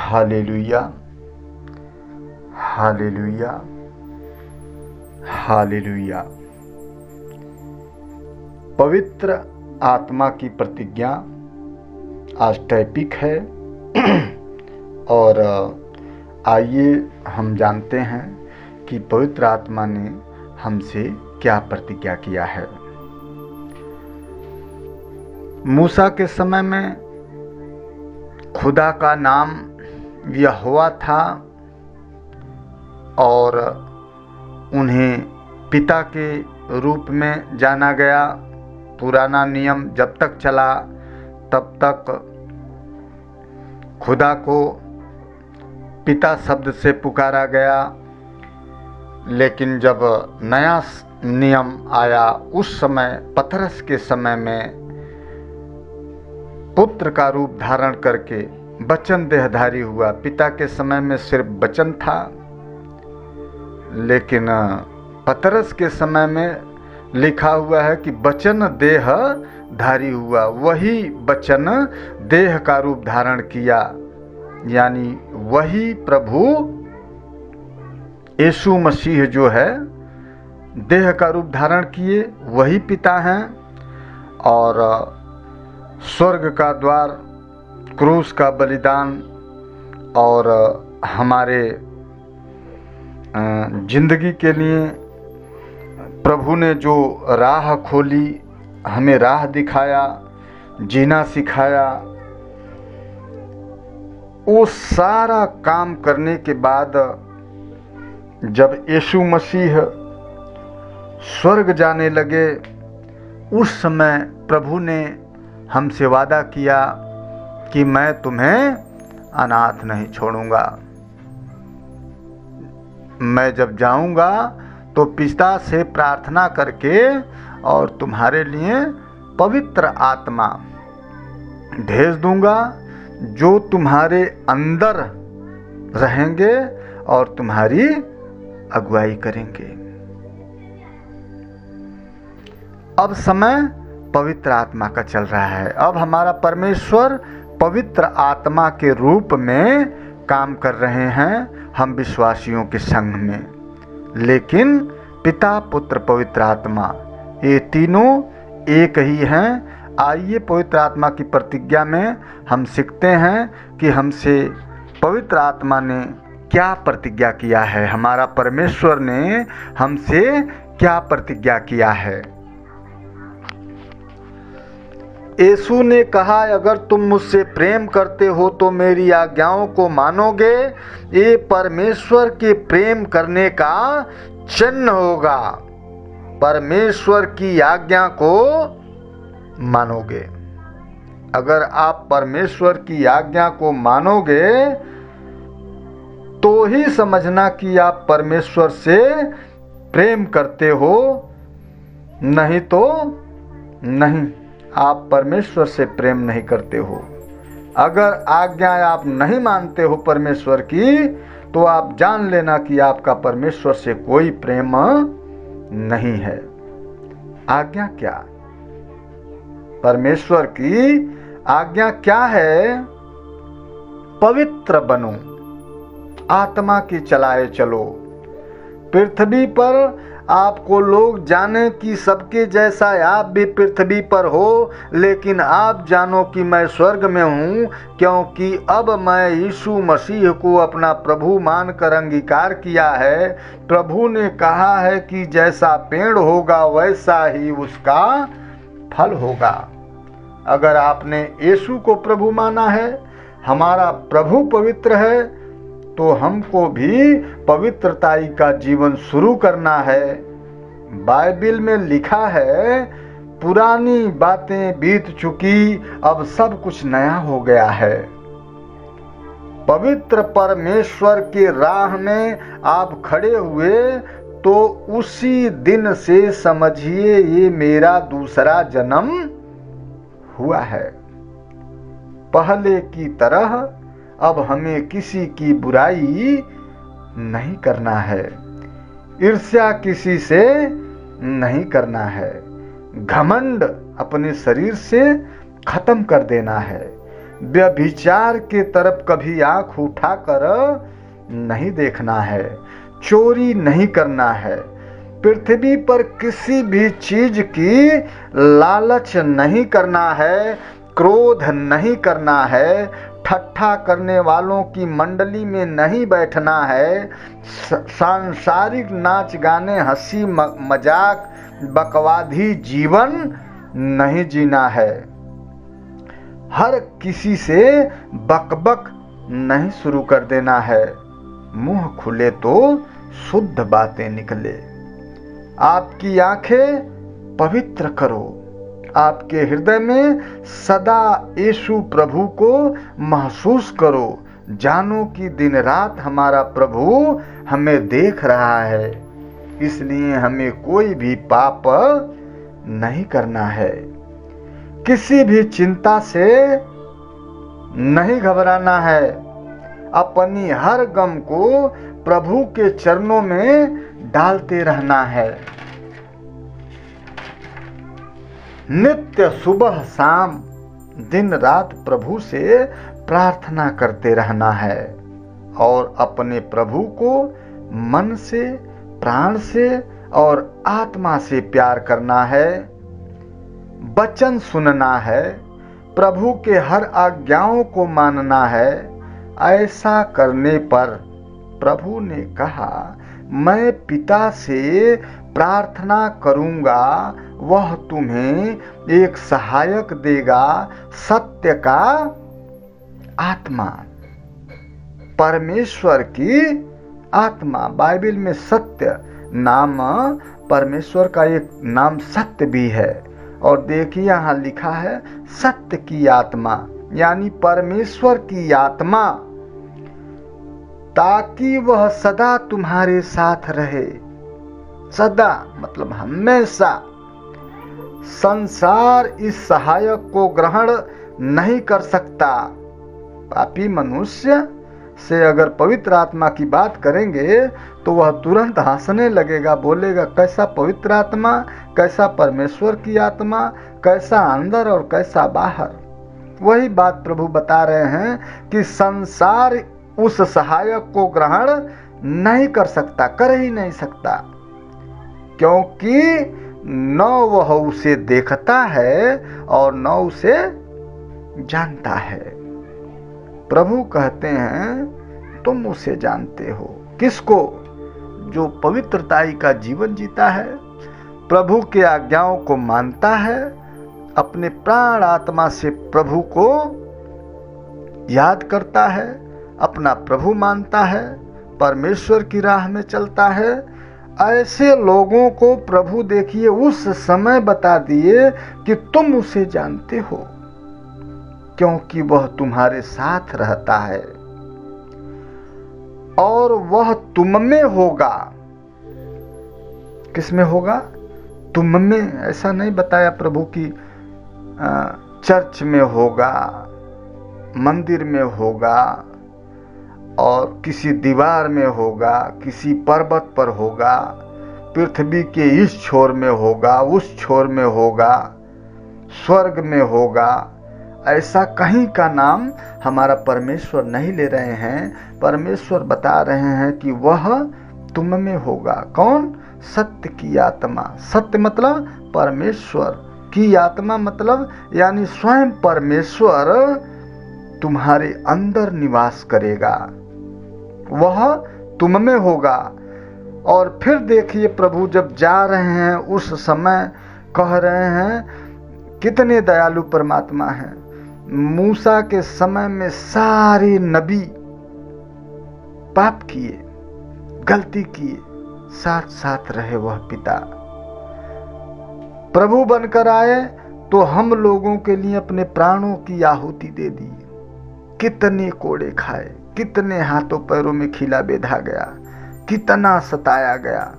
Hallelujah, hallelujah, hallelujah. पवित्र आत्मा की प्रतिज्ञा आज टॉपिक है और आइए हम जानते हैं कि पवित्र आत्मा ने हमसे क्या प्रतिज्ञा किया है। मूसा के समय में खुदा का नाम यहोवा था और उन्हें पिता के रूप में जाना गया। पुराना नियम जब तक चला तब तक खुदा को पिता शब्द से पुकारा गया, लेकिन जब नया नियम आया उस समय पतरस के समय में पुत्र का रूप धारण करके वचन देहधारी हुआ। पिता के समय में सिर्फ वचन था, लेकिन पतरस के समय में लिखा हुआ है कि वचन देह धारी हुआ। वही वचन देह का रूप धारण किया, यानी वही प्रभु यीशु मसीह जो है देह का रूप धारण किए, वही पिता हैं। और स्वर्ग का द्वार, क्रूस का बलिदान और हमारे जिंदगी के लिए प्रभु ने जो राह खोली, हमें राह दिखाया, जीना सिखाया, वो सारा काम करने के बाद जब यीशु मसीह स्वर्ग जाने लगे उस समय प्रभु ने हमसे वादा किया कि मैं तुम्हें अनाथ नहीं छोड़ूंगा। मैं जब जाऊंगा तो पिता से प्रार्थना करके और तुम्हारे लिए पवित्र आत्मा भेज दूंगा, जो तुम्हारे अंदर रहेंगे और तुम्हारी अगुवाई करेंगे। अब समय पवित्र आत्मा का चल रहा है। अब हमारा परमेश्वर पवित्र आत्मा के रूप में काम कर रहे हैं हम विश्वासियों के संग में। लेकिन पिता, पुत्र, पवित्र आत्मा, ये तीनों एक ही हैं। आइए पवित्र आत्मा की प्रतिज्ञा में हम सीखते हैं कि हमसे पवित्र आत्मा ने क्या प्रतिज्ञा किया है, हमारा परमेश्वर ने हमसे क्या प्रतिज्ञा किया है। यीशु ने कहा, अगर तुम मुझसे प्रेम करते हो तो मेरी आज्ञाओं को मानोगे। ये परमेश्वर के प्रेम करने का चिन्ह होगा, परमेश्वर की आज्ञा को मानोगे। अगर आप परमेश्वर की आज्ञा को मानोगे तो ही समझना कि आप परमेश्वर से प्रेम करते हो, नहीं तो नहीं, आप परमेश्वर से प्रेम नहीं करते हो। अगर आज्ञा आप नहीं मानते हो परमेश्वर की, तो आप जान लेना कि आपका परमेश्वर से कोई प्रेम नहीं है। आज्ञा क्या? परमेश्वर की आज्ञा क्या है? पवित्र बनो, आत्मा की चलाए चलो। पृथ्वी पर आपको लोग जाने कि सबके जैसा आप भी पृथ्वी पर हो, लेकिन आप जानो कि मैं स्वर्ग में हूँ, क्योंकि अब मैं यीशु मसीह को अपना प्रभु मानकर अंगीकार किया है। प्रभु ने कहा है कि जैसा पेड़ होगा वैसा ही उसका फल होगा। अगर आपने यीशु को प्रभु माना है, हमारा प्रभु पवित्र है, तो हमको भी पवित्रताई का जीवन शुरू करना है। बाइबिल में लिखा है, पुरानी बातें बीत चुकी, अब सब कुछ नया हो गया है। पवित्र परमेश्वर के राह में आप खड़े हुए तो उसी दिन से समझिए ये मेरा दूसरा जन्म हुआ है। पहले की तरह अब हमें किसी की बुराई नहीं करना है, ईर्ष्या किसी से नहीं करना है, घमंड अपने शरीर से खत्म कर देना है। व्यभिचार के तरफ कभी आंख उठाकर नहीं देखना है, चोरी नहीं करना है, पृथ्वी पर किसी भी चीज की लालच नहीं करना है, क्रोध नहीं करना है, ठट्ठा करने वालों की मंडली में नहीं बैठना है, सांसारिक नाच गाने, हंसी मजाक, बकवादी जीवन नहीं जीना है। हर किसी से बकबक नहीं शुरू कर देना है। मुंह खुले तो शुद्ध बातें निकले। आपकी आंखें पवित्र करो। आपके हृदय में सदा यीशु प्रभु को महसूस करो। जानो कि दिन रात हमारा प्रभु हमें देख रहा है, इसलिए हमें कोई भी पाप नहीं करना है। किसी भी चिंता से नहीं घबराना है। अपनी हर गम को प्रभु के चरणों में डालते रहना है। नित्य सुबह शाम दिन रात प्रभु से प्रार्थना करते रहना है और अपने प्रभु को मन से, प्राण से और आत्मा से प्यार करना है। वचन सुनना है, प्रभु के हर आज्ञाओं को मानना है। ऐसा करने पर प्रभु ने कहा, मैं पिता से प्रार्थना करूंगा, वह तुम्हें एक सहायक देगा, सत्य का आत्मा, परमेश्वर की आत्मा। बाइबल में सत्य नाम परमेश्वर का एक नाम सत्य भी है। और देखिए यहाँ लिखा है सत्य की आत्मा, यानी परमेश्वर की आत्मा, ताकि वह सदा तुम्हारे साथ रहे। सदा मतलब हमेशा। संसार इस सहायक को ग्रहण नहीं कर सकता। पापी मनुष्य से अगर पवित्र आत्मा की बात करेंगे तो वह तुरंत हंसने लगेगा, बोलेगा कैसा पवित्र आत्मा, कैसा परमेश्वर की आत्मा, कैसा अंदर और कैसा बाहर। वही बात प्रभु बता रहे हैं कि संसार उस सहायक को ग्रहण नहीं कर सकता, कर ही नहीं सकता, क्योंकि न वह उसे देखता है और न उसे जानता है। प्रभु कहते हैं तुम उसे जानते हो। किसको? जो पवित्रताई का जीवन जीता है, प्रभु के आज्ञाओं को मानता है, अपने प्राण आत्मा से प्रभु को याद करता है, अपना प्रभु मानता है, परमेश्वर की राह में चलता है। ऐसे लोगों को प्रभु देखिए उस समय बता दिए कि तुम उसे जानते हो, क्योंकि वह तुम्हारे साथ रहता है और वह तुम में होगा। किस में होगा? तुम में। ऐसा नहीं बताया प्रभु की चर्च में होगा, मंदिर में होगा और किसी दीवार में होगा, किसी पर्वत पर होगा, पृथ्वी के इस छोर में होगा, उस छोर में होगा, स्वर्ग में होगा। ऐसा कहीं का नाम हमारा परमेश्वर नहीं ले रहे हैं। परमेश्वर बता रहे हैं कि वह तुम में होगा। कौन? सत्य की आत्मा। सत्य मतलब परमेश्वर की आत्मा, मतलब यानी स्वयं परमेश्वर तुम्हारे अंदर निवास करेगा, वह तुम में होगा। और फिर देखिए प्रभु जब जा रहे हैं उस समय कह रहे हैं, कितने दयालु परमात्मा हैं। मूसा के समय में सारे नबी पाप किए, गलती किए, साथ साथ रहे वह पिता। प्रभु बनकर आए तो हम लोगों के लिए अपने प्राणों की आहुति दे दी। कितने कोड़े खाए, कितने हाथों पैरों में खीला बेधा गया, कितना सताया गया,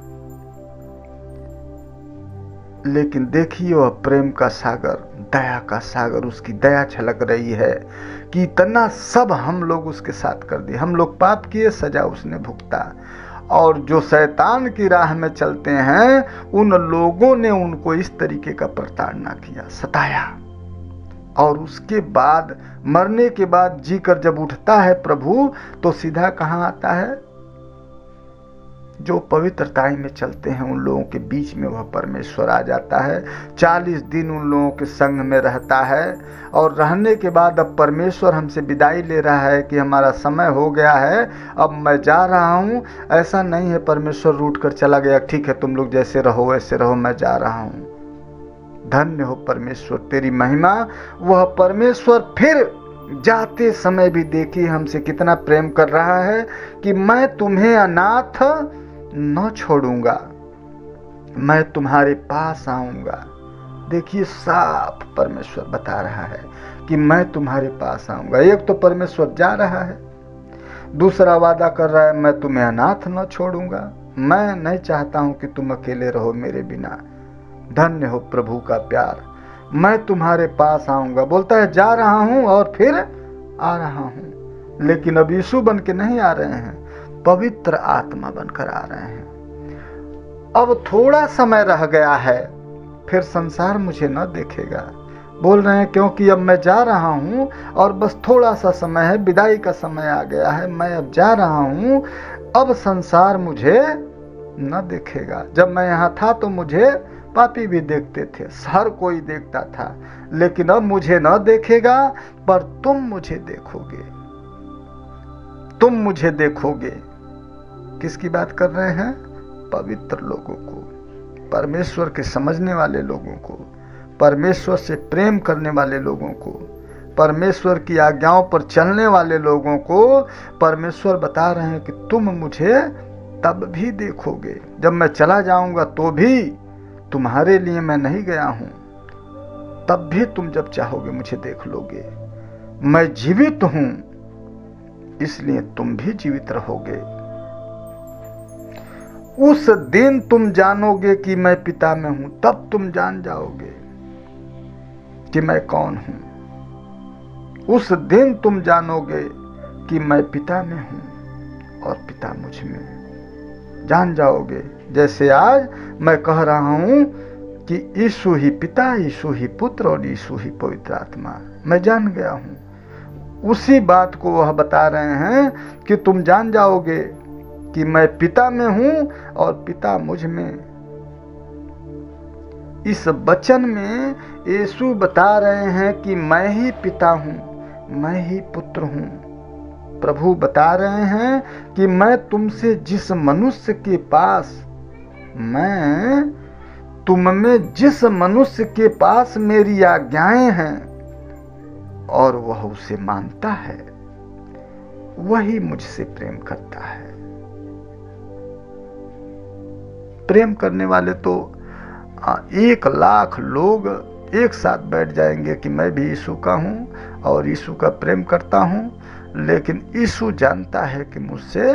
लेकिन देखिए वह प्रेम का सागर, दया का सागर, उसकी दया छलक रही है कि इतना सब हम लोग उसके साथ कर दिए। हम लोग पाप किए, सजा उसने भुगता, और जो शैतान की राह में चलते हैं उन लोगों ने उनको इस तरीके का प्रताड़ना किया, सताया, और उसके बाद मरने के बाद जी कर जब उठता है प्रभु, तो सीधा कहाँ आता है? जो पवित्रताई में चलते हैं उन लोगों के बीच में वह परमेश्वर आ जाता है। 40 दिन उन लोगों के संग में रहता है, और रहने के बाद अब परमेश्वर हमसे विदाई ले रहा है कि हमारा समय हो गया है, अब मैं जा रहा हूँ। ऐसा नहीं है परमेश्वर रूठ कर चला गया, ठीक है तुम लोग जैसे रहो वैसे रहो, मैं जा रहा हूँ। धन्य हो परमेश्वर, तेरी महिमा। वह परमेश्वर फिर जाते समय भी देखिए हमसे कितना प्रेम कर रहा है कि मैं तुम्हें अनाथ न छोड़ूंगा, मैं तुम्हारे पास आऊंगा। देखिए साफ परमेश्वर बता रहा है कि मैं तुम्हारे पास आऊंगा। एक तो परमेश्वर जा रहा है, दूसरा वादा कर रहा है मैं तुम्हें अनाथ न छोड़ूंगा। मैं नहीं चाहता हूं कि तुम अकेले रहो मेरे बिना। धन्य हो प्रभु का प्यार, मैं तुम्हारे पास आऊंगा। बोलता है जा रहा हूं और फिर आ रहा हूं, लेकिन अब यीशु बन के नहीं आ रहे हैं, पवित्र आत्मा बनकर आ रहे हैं। अब थोड़ा समय रह गया है, फिर संसार मुझे न देखेगा। बोल रहे हैं क्योंकि अब मैं जा रहा हूं और बस थोड़ा सा समय है, विदाई का समय आ गया है, मैं अब जा रहा हूं, अब संसार मुझे न देखेगा। जब मैं यहाँ था तो मुझे पापी भी देखते थे, हर कोई देखता था, लेकिन अब मुझे न देखेगा, पर तुम मुझे देखोगे, तुम मुझे देखोगे। किसकी बात कर रहे हैं? पवित्र लोगों को, परमेश्वर के समझने वाले लोगों को, परमेश्वर से प्रेम करने वाले लोगों को, परमेश्वर की आज्ञाओं पर चलने वाले लोगों को परमेश्वर बता रहे हैं कि तुम मुझे तब भी देखोगे। जब मैं चला जाऊंगा तो भी तुम्हारे लिए मैं नहीं गया हूं, तब भी तुम जब चाहोगे मुझे देख लोगे। मैं जीवित हूं, इसलिए तुम भी जीवित रहोगे। उस दिन तुम जानोगे कि मैं पिता में हूं, तब तुम जान जाओगे कि मैं कौन हूं। उस दिन तुम जानोगे कि मैं पिता में हूं और पिता मुझ में। जान जाओगे, जैसे आज मैं कह रहा हूं कि यीशु ही पिता, यीशु ही पुत्र और यीशु ही पवित्र आत्मा। मैं जान गया हूं। उसी बात को वह बता रहे हैं कि तुम जान जाओगे कि मैं पिता में हूं और पिता मुझ में। इस वचन में यीशु बता रहे हैं कि मैं ही पिता हूं, मैं ही पुत्र हूं। प्रभु बता रहे हैं कि मैं तुमसे जिस मनुष्य के पास, मैं तुम में जिस मनुष्य के पास मेरी आज्ञाएं हैं और वह उसे मानता है, वही मुझसे प्रेम करता है। प्रेम करने वाले तो 1,00,000 लोग एक साथ बैठ जाएंगे कि मैं भी यीशु का हूं और यीशु का प्रेम करता हूं, लेकिन यीशु जानता है कि मुझसे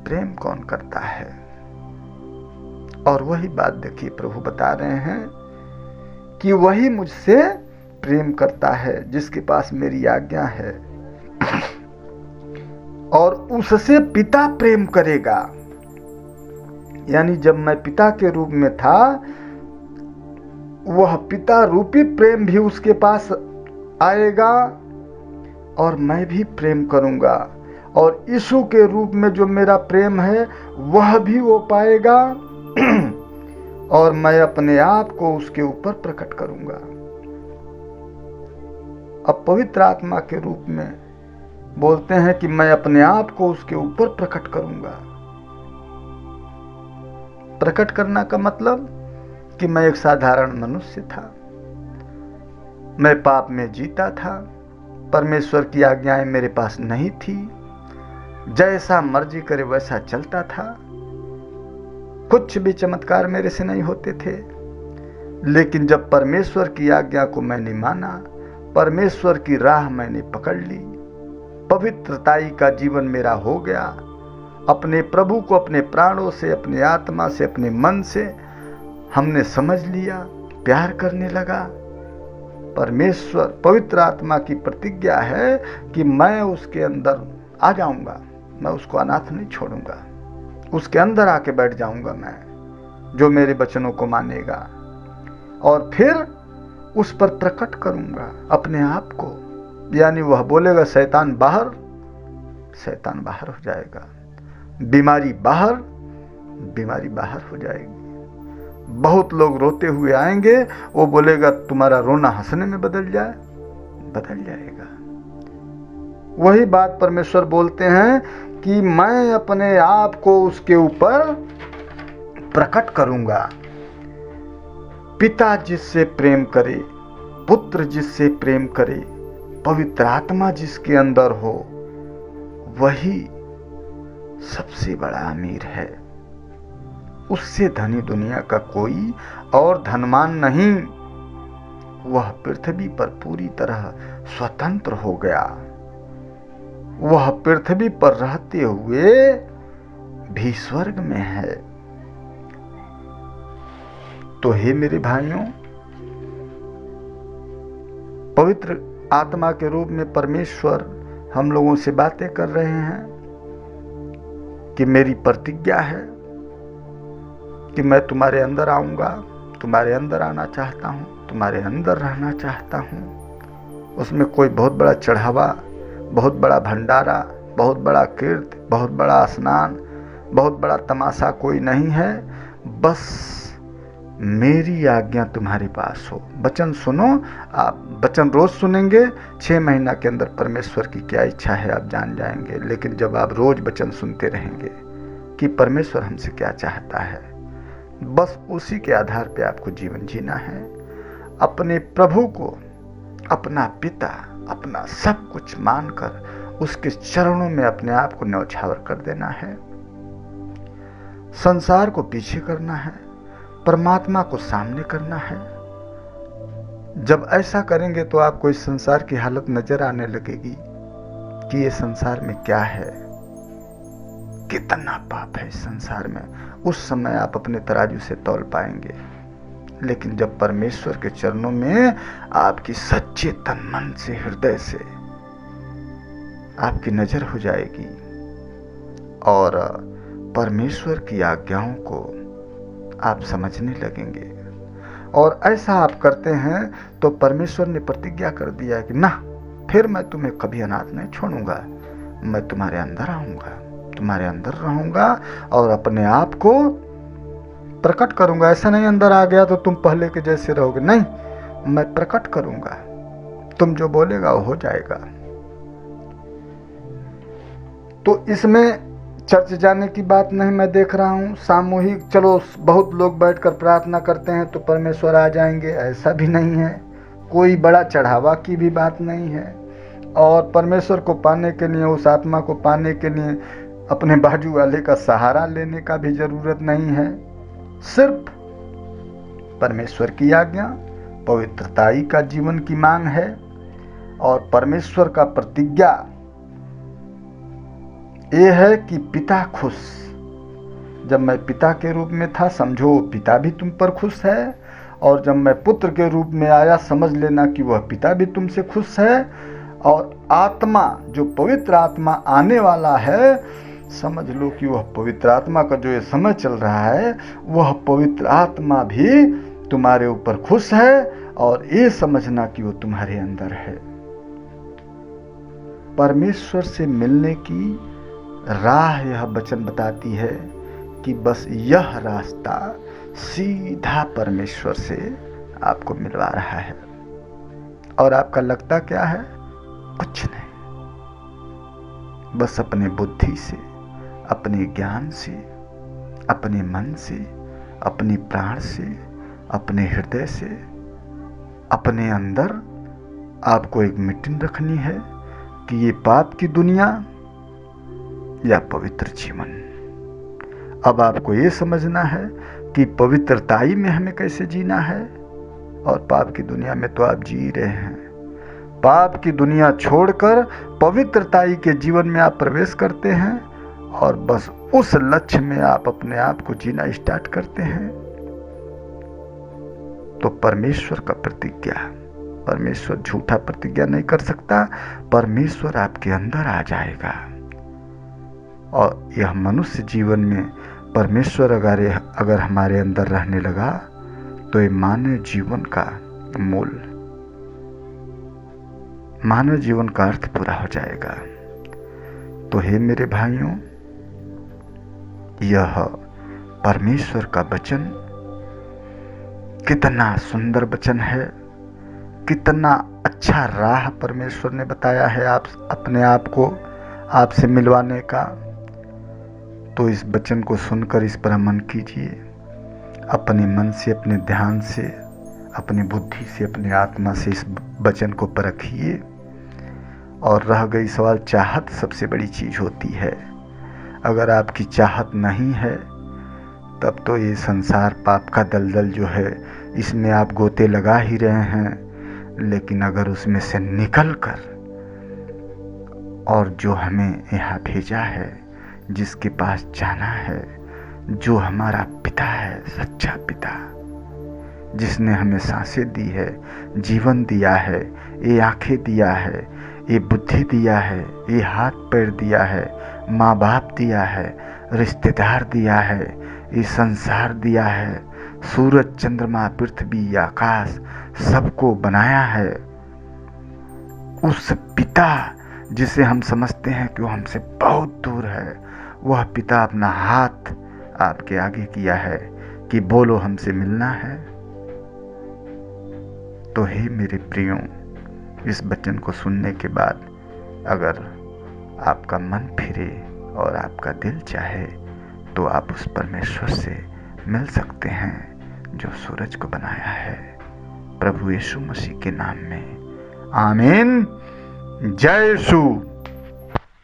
प्रेम कौन करता है। और वही बात देखिए प्रभु बता रहे हैं कि वही मुझसे प्रेम करता है जिसके पास मेरी आज्ञा है, और उससे पिता प्रेम करेगा। यानी जब मैं पिता के रूप में था, वह पिता रूपी प्रेम भी उसके पास आएगा और मैं भी प्रेम करूंगा, और यीशु के रूप में जो मेरा प्रेम है वह भी वो पाएगा और मैं अपने आप को उसके ऊपर प्रकट करूंगा। अब पवित्र आत्मा के रूप में बोलते हैं कि मैं अपने आप को उसके ऊपर प्रकट करूंगा। प्रकट करना का मतलब कि मैं एक साधारण मनुष्य था, मैं पाप में जीता था, परमेश्वर की आज्ञाएं मेरे पास नहीं थी, जैसा मर्जी करे वैसा चलता था, कुछ भी चमत्कार मेरे से नहीं होते थे। लेकिन जब परमेश्वर की आज्ञा को मैंने माना, परमेश्वर की राह मैंने पकड़ ली, पवित्रताई का जीवन मेरा हो गया, अपने प्रभु को अपने प्राणों से, अपने आत्मा से, अपने मन से हमने समझ लिया, प्यार करने लगा। परमेश्वर पवित्र आत्मा की प्रतिज्ञा है कि मैं उसके अंदर आ जाऊंगा, मैं उसको अनाथ नहीं छोड़ूंगा, उसके अंदर आके बैठ जाऊंगा मैं, जो मेरे वचनों को मानेगा। और फिर उस पर प्रकट करूंगा अपने आप को। यानी वह बोलेगा शैतान बाहर, शैतान बाहर हो जाएगा, बीमारी बाहर, बीमारी बाहर हो जाएगी। बहुत लोग रोते हुए आएंगे, वो बोलेगा तुम्हारा रोना हंसने में बदल जाएगा। वही बात परमेश्वर बोलते हैं कि मैं अपने आप को उसके ऊपर प्रकट करूंगा। पिता जिससे प्रेम करे, पुत्र जिससे प्रेम करे, पवित्र आत्मा जिसके अंदर हो, वही सबसे बड़ा अमीर है। उससे धनी दुनिया का कोई और धनवान नहीं। वह पृथ्वी पर पूरी तरह स्वतंत्र हो गया। वह पृथ्वी पर रहते हुए भी स्वर्ग में है। तो हे मेरे भाइयों, पवित्र आत्मा के रूप में परमेश्वर हम लोगों से बातें कर रहे हैं कि मेरी प्रतिज्ञा है कि मैं तुम्हारे अंदर आऊंगा, तुम्हारे अंदर आना चाहता हूं, तुम्हारे अंदर रहना चाहता हूं। उसमें कोई बहुत बड़ा चढ़ावा, बहुत बड़ा भंडारा, बहुत बड़ा कीर्ति, बहुत बड़ा स्नान, बहुत बड़ा तमाशा कोई नहीं है। बस मेरी आज्ञा तुम्हारे पास हो। वचन सुनो, आप वचन रोज सुनेंगे, 6 महीना के अंदर परमेश्वर की क्या इच्छा है आप जान जाएंगे। लेकिन जब आप रोज वचन सुनते रहेंगे कि परमेश्वर हमसे क्या चाहता है, बस उसी के आधार पे आपको जीवन जीना है। अपने प्रभु को अपना पिता, अपना सब कुछ मानकर उसके चरणों में अपने आप को न्यौछावर कर देना है। संसार को पीछे करना है, परमात्मा को सामने करना है। जब ऐसा करेंगे तो आपको इस संसार की हालत नजर आने लगेगी कि ये संसार में क्या है, कितना पाप है इस संसार में। उस समय आप अपने तराजू से तौल पाएंगे। लेकिन जब परमेश्वर के चरणों में आपकी सच्चे तन मन से, हृदय से आपकी नजर हो जाएगी और परमेश्वर की आज्ञाओं को आप समझने लगेंगे, और ऐसा आप करते हैं तो परमेश्वर ने प्रतिज्ञा कर दिया कि ना, फिर मैं तुम्हें कभी अनाथ नहीं छोड़ूंगा। मैं तुम्हारे अंदर आऊंगा, तुम्हारे अंदर रहूंगा और अपने आप को प्रकट करूंगा। ऐसा नहीं अंदर आ गया तो तुम पहले के जैसे रहोगे, नहीं, मैं प्रकट करूंगा। तुम जो बोलेगा वो हो जाएगा। तो इसमें चर्च जाने की बात नहीं मैं देख रहा हूं। सामूहिक चलो बहुत लोग बैठकर प्रार्थना करते हैं तो परमेश्वर आ जाएंगे, ऐसा भी नहीं है। कोई बड़ा चढ़ावा की भी बात नहीं है। और परमेश्वर को पाने के लिए, उस आत्मा को पाने के लिए अपने बाजू वाले का सहारा लेने का भी जरूरत नहीं है। सिर्फ परमेश्वर की आज्ञा, पवित्रताई का जीवन की मांग है और परमेश्वर का प्रतिज्ञा ये है कि पिता खुश। जब मैं पिता के रूप में था, समझो पिता भी तुम पर खुश है, और जब मैं पुत्र के रूप में आया, समझ लेना कि वह पिता भी तुमसे खुश है। और आत्मा, जो पवित्र आत्मा आने वाला है, समझ लो कि वह पवित्र आत्मा का जो ये समय चल रहा है, वह पवित्र आत्मा भी तुम्हारे ऊपर खुश है, और ये समझना कि वो तुम्हारे अंदर है। परमेश्वर से मिलने की राह यह वचन बताती है कि बस यह रास्ता सीधा परमेश्वर से आपको मिलवा रहा है। और आपका लगता क्या है? कुछ नहीं, बस अपने बुद्धि से, अपने ज्ञान से, अपने मन से, अपने प्राण से, अपने हृदय से, अपने अंदर आपको एक मीटिंग रखनी है कि ये पाप की दुनिया या पवित्र जीवन। अब आपको ये समझना है कि पवित्रताई में हमें कैसे जीना है, और पाप की दुनिया में तो आप जी रहे हैं। पाप की दुनिया छोड़कर पवित्रताई के जीवन में आप प्रवेश करते हैं, और बस उस लक्ष्य में आप अपने आप को जीना स्टार्ट करते हैं। तो परमेश्वर का प्रतिज्ञा, परमेश्वर झूठा प्रतिज्ञा नहीं कर सकता। परमेश्वर आपके अंदर आ जाएगा, और यह मनुष्य जीवन में परमेश्वर अगर हमारे अंदर रहने लगा तो ये मानव जीवन का मूल। मानव जीवन का अर्थ पूरा हो जाएगा। तो हे मेरे भाइयों, यह परमेश्वर का वचन कितना सुंदर वचन है, कितना अच्छा राह परमेश्वर ने बताया है आप अपने आप को आपसे मिलवाने का। तो इस वचन को सुनकर इस पर अमल कीजिए, अपने मन से, अपने ध्यान से, अपनी बुद्धि से, अपनी आत्मा से इस वचन को परखिए। और रह गई सवाल, चाहत सबसे बड़ी चीज होती है। अगर आपकी चाहत नहीं है तब तो ये संसार पाप का दलदल जो है इसमें आप गोते लगा ही रहे हैं। लेकिन अगर उसमें से निकल कर और जो हमें यहाँ भेजा है, जिसके पास जाना है, जो हमारा पिता है, सच्चा पिता, जिसने हमें सांसें दी है, जीवन दिया है, ये आंखें दिया है, ये बुद्धि दिया है, ये हाथ पैर दिया है, माँ बाप दिया है, रिश्तेदार दिया है, ये संसार दिया है, सूरज चंद्रमा पृथ्वी आकाश सबको बनाया है। उस पिता जिसे हम समझते हैं कि वो हमसे बहुत दूर है, वह पिता अपना हाथ आपके आगे किया है कि बोलो हमसे मिलना है। तो हे मेरे प्रियों, इस वचन को सुनने के बाद अगर आपका मन फिरे और आपका दिल चाहे तो आप उस परमेश्वर से मिल सकते हैं जो सूरज को बनाया है। प्रभु यीशु मसीह के नाम में आमीन। जय यीशु।